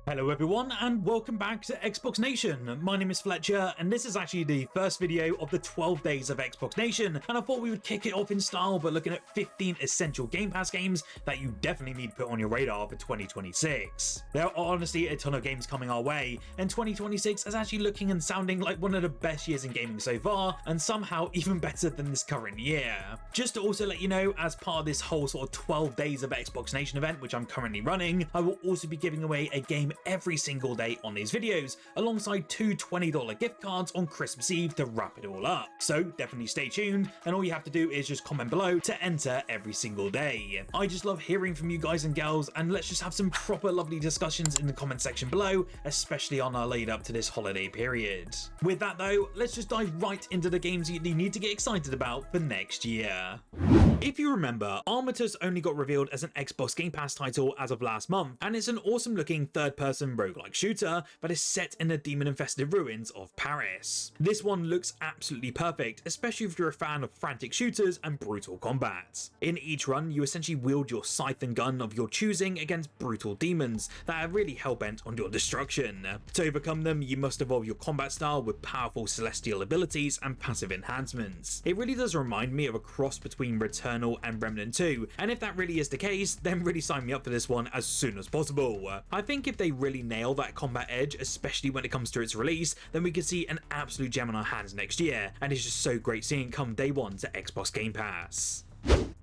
Hello everyone and welcome back to Xbox Nation. My name is Fletcher and this is actually the first video of the 12 days of Xbox Nation, and I thought we would kick it off in style by looking at 15 essential Game Pass games that you definitely need to put on your radar for 2026. There are honestly a ton of games coming our way, and 2026 is actually looking and sounding like one of the best years in gaming so far, and somehow even better than this current year. Just to also let you know, as part of this whole sort of 12 days of Xbox Nation event which I'm currently running, I will also be giving away a game every single day on these videos, alongside two $20 gift cards on Christmas Eve to wrap it all up. So definitely stay tuned, and all you have to do is just comment below to enter every single day. I just love hearing from you guys and girls, and let's just have some proper lovely discussions in the comment section below, especially on our lead up to this holiday period. With that though, let's just dive right into the games you need to get excited about for next year. If you remember, Armatus only got revealed as an Xbox Game Pass title as of last month, and it's an awesome looking third-person roguelike shooter that is set in the demon-infested ruins of Paris. This one looks absolutely perfect, especially if you're a fan of frantic shooters and brutal combat. In each run, you essentially wield your scythe and gun of your choosing against brutal demons that are really hell-bent on your destruction. To overcome them, you must evolve your combat style with powerful celestial abilities and passive enhancements. It really does remind me of a cross between Returnal and Remnant 2, and if that really is the case, then really sign me up for this one as soon as possible. I think if they really nail that combat edge, especially when it comes to its release, then we could see an absolute gem on our hands next year, and it's just so great seeing it come day one to Xbox Game Pass.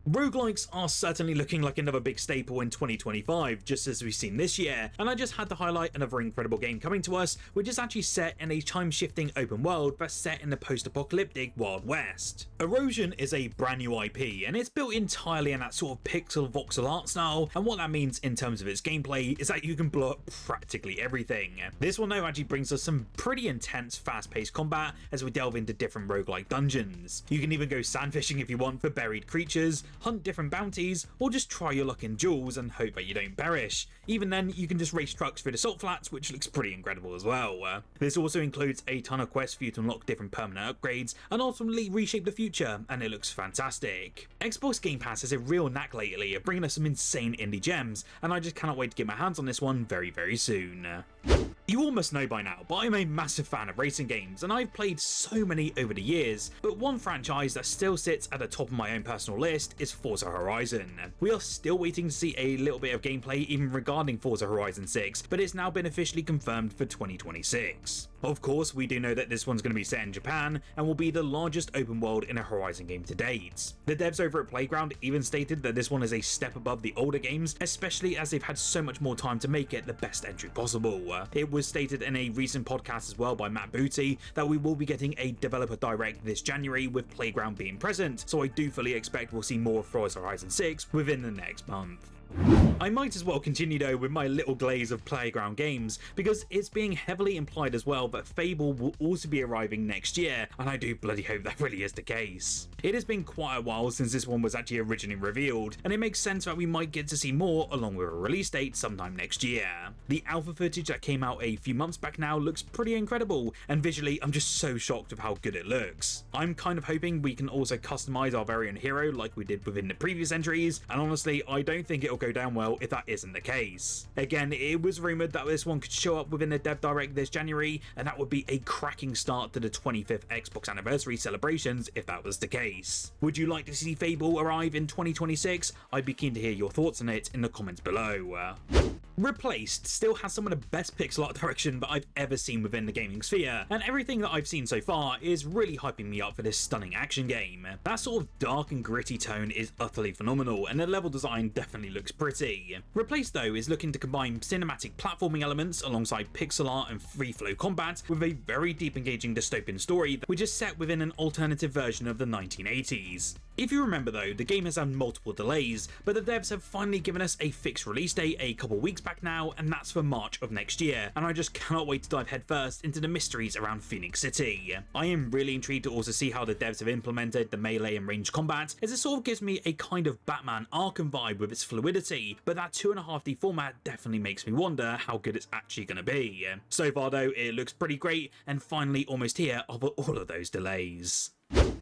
Roguelikes are certainly looking like another big staple in 2025, just as we've seen this year, and I just had to highlight another incredible game coming to us, which is actually set in a time-shifting open world that's set in the post-apocalyptic Wild West. Erosion is a brand new IP, and it's built entirely in that sort of pixel voxel art style, and what that means in terms of its gameplay is that you can blow up practically everything. This one though actually brings us some pretty intense fast-paced combat as we delve into different roguelike dungeons. You can even go sand fishing if you want for buried creatures, hunt different bounties, or just try your luck in duels and hope that you don't perish. Even then, you can just race trucks through the salt flats, which looks pretty incredible as well. This also includes a ton of quests for you to unlock different permanent upgrades and ultimately reshape the future, and it looks fantastic. Xbox Game Pass has a real knack lately of bringing us some insane indie gems, and I just cannot wait to get my hands on this one very, very soon. You all must know by now, but I'm a massive fan of racing games, and I've played so many over the years, but one franchise that still sits at the top of my own personal list is Forza Horizon. We are still waiting to see a little bit of gameplay even regarding Forza Horizon 6, but it's now been officially confirmed for 2026. Of course, we do know that this one's going to be set in Japan, and will be the largest open world in a Horizon game to date. The devs over at Playground even stated that this one is a step above the older games, especially as they've had so much more time to make it the best entry possible. It was stated in a recent podcast as well by Matt Booty that we will be getting a developer direct this January with Playground being present, so I do fully expect we'll see more of Forza Horizon 6 within the next month. I might as well continue though with my little glaze of Playground games, because it's being heavily implied as well that Fable will also be arriving next year, and I do bloody hope that really is the case. It has been quite a while since this one was actually originally revealed, and it makes sense that we might get to see more along with a release date sometime next year. The alpha footage that came out a few months back now looks pretty incredible, and visually I'm just so shocked of how good it looks. I'm kind of hoping we can also customize our very own hero like we did within the previous entries, and honestly I don't think it'll go down well if that isn't the case. Again, it was rumoured that this one could show up within the Dev Direct this January, and that would be a cracking start to the 25th Xbox anniversary celebrations if that was the case. Would you like to see Fable arrive in 2026? I'd be keen to hear your thoughts on it in the comments below. Replaced still has some of the best pixel art direction that I've ever seen within the gaming sphere, and everything that I've seen so far is really hyping me up for this stunning action game. That sort of dark and gritty tone is utterly phenomenal, and the level design definitely looks pretty. Replaced though is looking to combine cinematic platforming elements alongside pixel art and free flow combat with a very deep engaging dystopian story which is set within an alternative version of the 1980s. If you remember though, the game has had multiple delays, but the devs have finally given us a fixed release date a couple weeks back now, and that's for March of next year, and I just cannot wait to dive headfirst into the mysteries around Phoenix City. I am really intrigued to also see how the devs have implemented the melee and range combat, as it sort of gives me a kind of Batman Arkham vibe with its fluidity, but that 2.5D format definitely makes me wonder how good it's actually going to be. So far though, it looks pretty great, and finally almost here after all of those delays.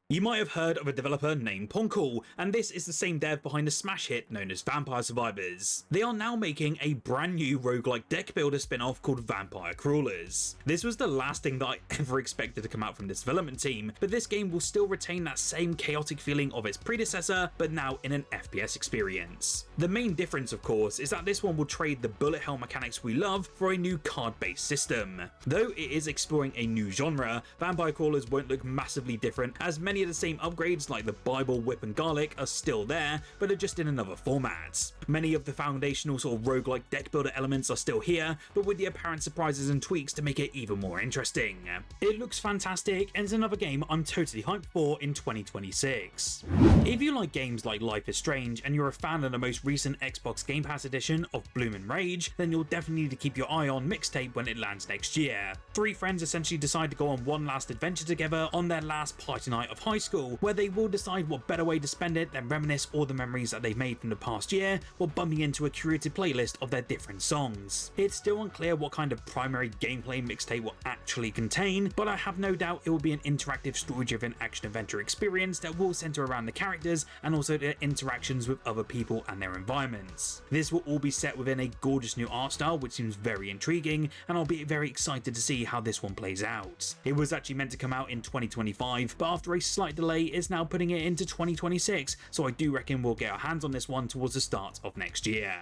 You might have heard of a developer named Ponkel, and this is the same dev behind the smash hit known as Vampire Survivors. They are now making a brand new roguelike deck builder spin-off called Vampire Crawlers. This was the last thing that I ever expected to come out from this development team, but this game will still retain that same chaotic feeling of its predecessor, but now in an FPS experience. The main difference, of course, is that this one will trade the bullet hell mechanics we love for a new card-based system. Though it is exploring a new genre, Vampire Crawlers won't look massively different, as many of the same upgrades like the Bible, Whip and Garlic are still there, but are just in another format. Many of the foundational sort of roguelike deck builder elements are still here, but with the apparent surprises and tweaks to make it even more interesting. It looks fantastic and is another game I'm totally hyped for in 2026. If you like games like Life is Strange and you're a fan of the most recent Xbox Game Pass edition of Bloom & Rage, then you'll definitely need to keep your eye on Mixtape when it lands next year. Three friends essentially decide to go on one last adventure together on their last party night of high school, where they will decide what better way to spend it than reminisce all the memories that they've made from the past year while bumping into a curated playlist of their different songs. It's still unclear what kind of primary gameplay Mixtape will actually contain, but I have no doubt it will be an interactive story-driven action-adventure experience that will center around the characters and also their interactions with other people and their environments. This will all be set within a gorgeous new art style which seems very intriguing, and I'll be very excited to see how this one plays out. It was actually meant to come out in 2025, but after a slight delay is now putting it into 2026, so I do reckon we'll get our hands on this one towards the start of next year.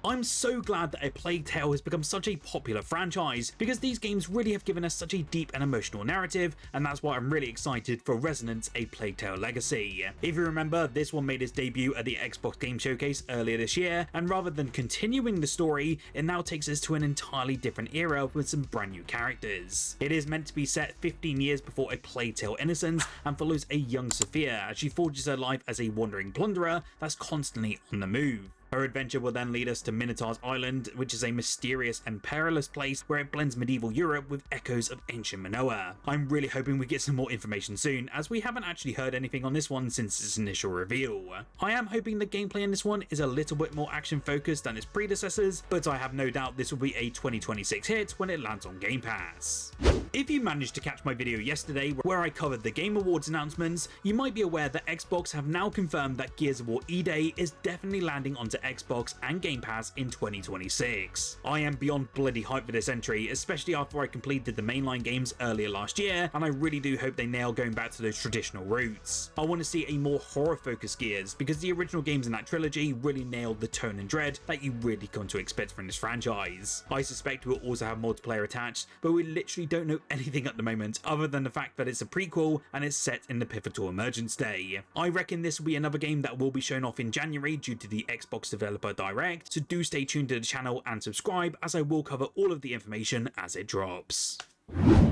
I'm so glad that A Plague Tale has become such a popular franchise, because these games really have given us such a deep and emotional narrative, and that's why I'm really excited for Resonance: A Plague Tale Legacy. If you remember, this one made its debut at the Xbox Game Showcase earlier this year, and rather than continuing the story, it now takes us to an entirely different era with some brand new characters. It is meant to be set 15 years before A Plague Tale Innocence, and follows a young Sophia as she forges her life as a wandering plunderer that's constantly on the move. Her adventure will then lead us to Minotaur's Island, which is a mysterious and perilous place where it blends medieval Europe with echoes of ancient Manoa. I'm really hoping we get some more information soon, as we haven't actually heard anything on this one since its initial reveal. I am hoping the gameplay in this one is a little bit more action focused than its predecessors, but I have no doubt this will be a 2026 hit when it lands on Game Pass. If you managed to catch my video yesterday where I covered the Game Awards announcements, you might be aware that Xbox have now confirmed that Gears of War E-Day is definitely landing onto Xbox and Game Pass in 2026. I am beyond bloody hyped for this entry, especially after I completed the mainline games earlier last year, and I really do hope they nail going back to those traditional roots. I want to see a more horror-focused Gears, because the original games in that trilogy really nailed the tone and dread that you really come to expect from this franchise. I suspect we'll also have multiplayer attached, but we literally don't know anything at the moment other than the fact that it's a prequel and it's set in the pivotal Emergence Day. I reckon this will be another game that will be shown off in January due to the Xbox Developer Direct, so do stay tuned to the channel and subscribe, as I will cover all of the information as it drops.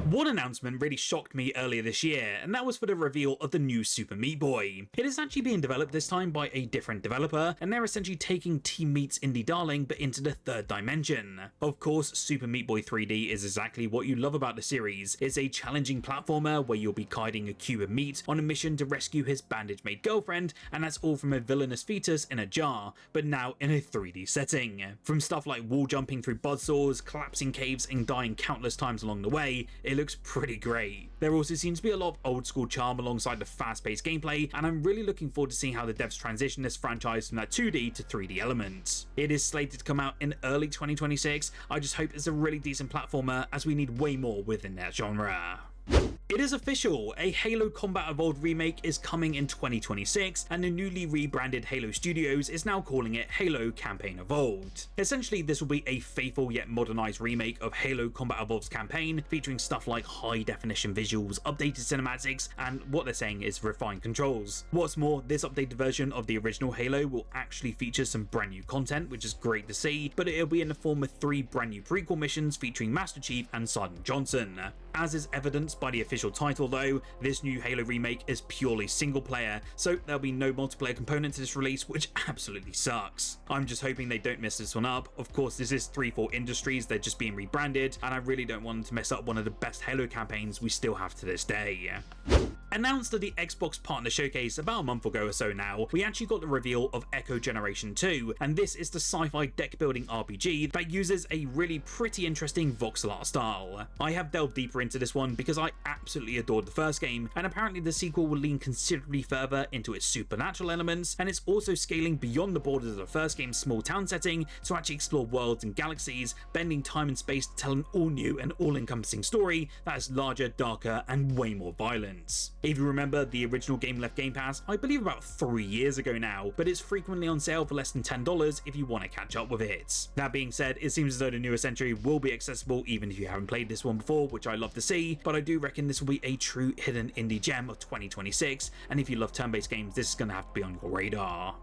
One announcement really shocked me earlier this year, and that was for the reveal of the new Super Meat Boy. It is actually being developed this time by a different developer, and they're essentially taking Team Meat's indie darling but into the third dimension. Of course, Super Meat Boy 3D is exactly what you love about the series. It's a challenging platformer where you'll be guiding a cube of meat on a mission to rescue his bandage-made girlfriend, and that's all from a villainous fetus in a jar, but now in a 3D setting. From stuff like wall jumping through buzzsaws, collapsing caves, and dying countless times along the way, it looks pretty great. There also seems to be a lot of old school charm alongside the fast-paced gameplay, and I'm really looking forward to seeing how the devs transition this franchise from that 2D to 3D element. It is slated to come out in early 2026. I just hope it's a really decent platformer, as we need way more within that genre. It is official, a Halo Combat Evolved remake is coming in 2026, and the newly rebranded Halo Studios is now calling it Halo Campaign Evolved. Essentially, this will be a faithful yet modernized remake of Halo Combat Evolved's campaign, featuring stuff like high-definition visuals, updated cinematics, and what they're saying is refined controls. What's more, this updated version of the original Halo will actually feature some brand new content, which is great to see, but it'll be in the form of 3 brand new prequel missions featuring Master Chief and Sergeant Johnson. As is evidenced by the official title though, this new Halo remake is purely single player, so there'll be no multiplayer component to this release, which absolutely sucks. I'm just hoping they don't mess this one up. Of course, this is 343 Industries, they're just being rebranded, and I really don't want them to mess up one of the best Halo campaigns we still have to this day. Announced at the Xbox Partner Showcase about a month ago or so now, we actually got the reveal of Echo Generation 2, and this is the sci-fi deck building RPG that uses a really pretty interesting voxel art style. I have delved deeper into this one because I absolutely adored the first game, and apparently the sequel will lean considerably further into its supernatural elements, and it's also scaling beyond the borders of the first game's small town setting to actually explore worlds and galaxies, bending time and space to tell an all-new and all-encompassing story that is larger, darker, and way more violent. If you remember, the original game left Game Pass, I believe about 3 years ago now, but it's frequently on sale for less than $10 if you want to catch up with it. That being said, it seems as though the newest entry will be accessible even if you haven't played this one before, which I love to see, but I do reckon this will be a true hidden indie gem of 2026, and if you love turn-based games, this is going to have to be on your radar.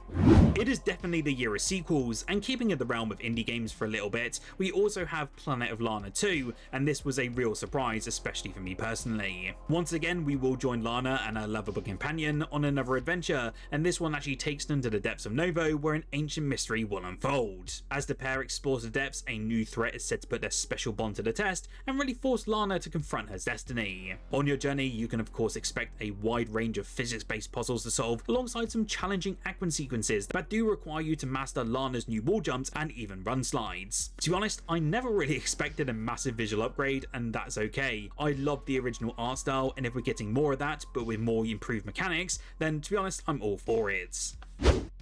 It is definitely the year of sequels, and keeping in the realm of indie games for a little bit, we also have Planet of Lana 2, and this was a real surprise, especially for me personally. Once again, we will join Lana and her lovable companion on another adventure, and this one actually takes them to the depths of Novo, where an ancient mystery will unfold. As the pair explores the depths, a new threat is said to put their special bond to the test and really force Lana to confront her destiny. On your journey, you can of course expect a wide range of physics-based puzzles to solve, alongside some challenging action sequences that do require you to master Lana's new wall jumps and even run slides. To be honest, I never really expected a massive visual upgrade, and that's okay. I love the original art style, and if we're getting more of that but with more improved mechanics, then to be honest, I'm all for it.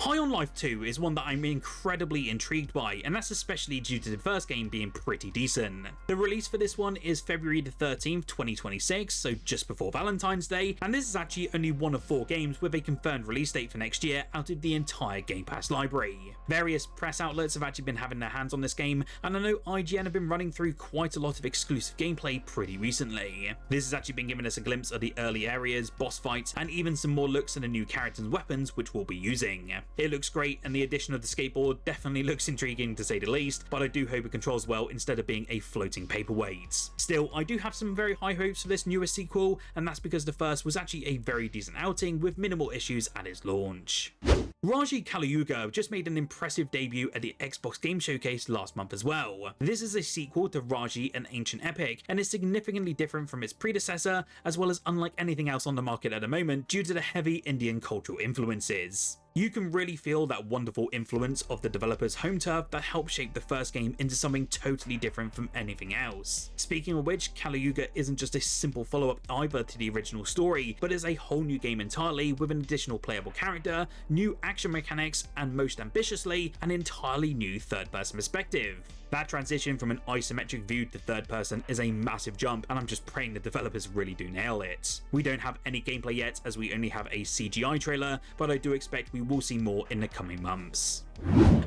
High on Life 2 is one that I'm incredibly intrigued by, and that's especially due to the first game being pretty decent. The release for this one is February the 13th, 2026, so just before Valentine's Day, and this is actually only one of 4 games with a confirmed release date for next year out of the entire Game Pass library. Various press outlets have actually been having their hands on this game, and I know IGN have been running through quite a lot of exclusive gameplay pretty recently. This has actually been giving us a glimpse of the early areas, boss fights, and even some more looks at the new characters and weapons which we'll be using. It looks great, and the addition of the skateboard definitely looks intriguing to say the least, but I do hope it controls well instead of being a floating paperweight. Still, I do have some very high hopes for this newest sequel, and that's because the first was actually a very decent outing with minimal issues at its launch. Raju Kaliyuga just made an impressive debut at the Xbox Game Showcase last month as well. This is a sequel to Raji, an ancient epic, and is significantly different from its predecessor, as well as unlike anything else on the market at the moment due to the heavy Indian cultural influences. You can really feel that wonderful influence of the developer's home turf that helped shape the first game into something totally different from anything else. Speaking of which, Kaliyuga isn't just a simple follow-up either to the original story, but is a whole new game entirely with an additional playable character, new action mechanics, and most ambitiously, an entirely new third-person perspective. That transition from an isometric view to third person is a massive jump, and I'm just praying the developers really do nail it. We don't have any gameplay yet as we only have a CGI trailer, but I do expect we will see more in the coming months.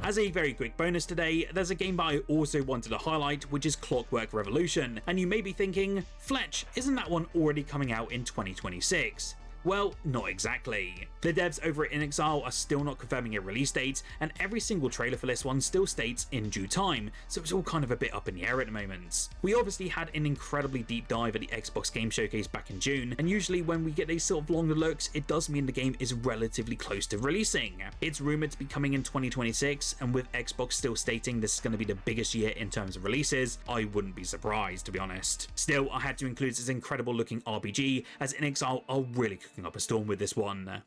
As a very quick bonus today, there's a game that I also wanted to highlight, which is Clockwork Revolution, and you may be thinking, Fletch, isn't that one already coming out in 2026? Well, not exactly. The devs over at inXile are still not confirming a release date, and every single trailer for this one still states in due time, so it's all kind of a bit up in the air at the moment. We obviously had an incredibly deep dive at the Xbox Game Showcase back in June, and usually when we get these sort of longer looks, it does mean the game is relatively close to releasing. It's rumored to be coming in 2026, and with Xbox still stating this is going to be the biggest year in terms of releases, I wouldn't be surprised, to be honest. Still, I had to include this incredible looking RPG, as inXile are really cooking up a storm with this one.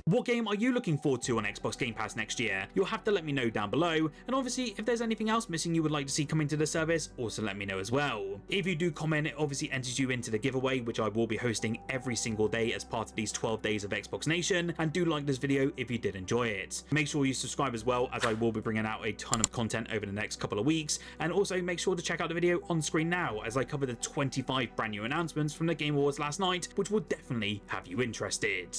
What game are you looking forward to on Xbox Game Pass next year? You'll have to let me know down below, and obviously if there's anything else missing you would like to see coming to the service, also let me know as well. If you do comment, it obviously enters you into the giveaway, which I will be hosting every single day as part of these 12 days of Xbox Nation, and do like this video if you did enjoy it. Make sure you subscribe as well, as I will be bringing out a ton of content over the next couple of weeks, and also make sure to check out the video on screen now as I cover the 25 brand new announcements from the Game Awards last night, which will definitely have you interested.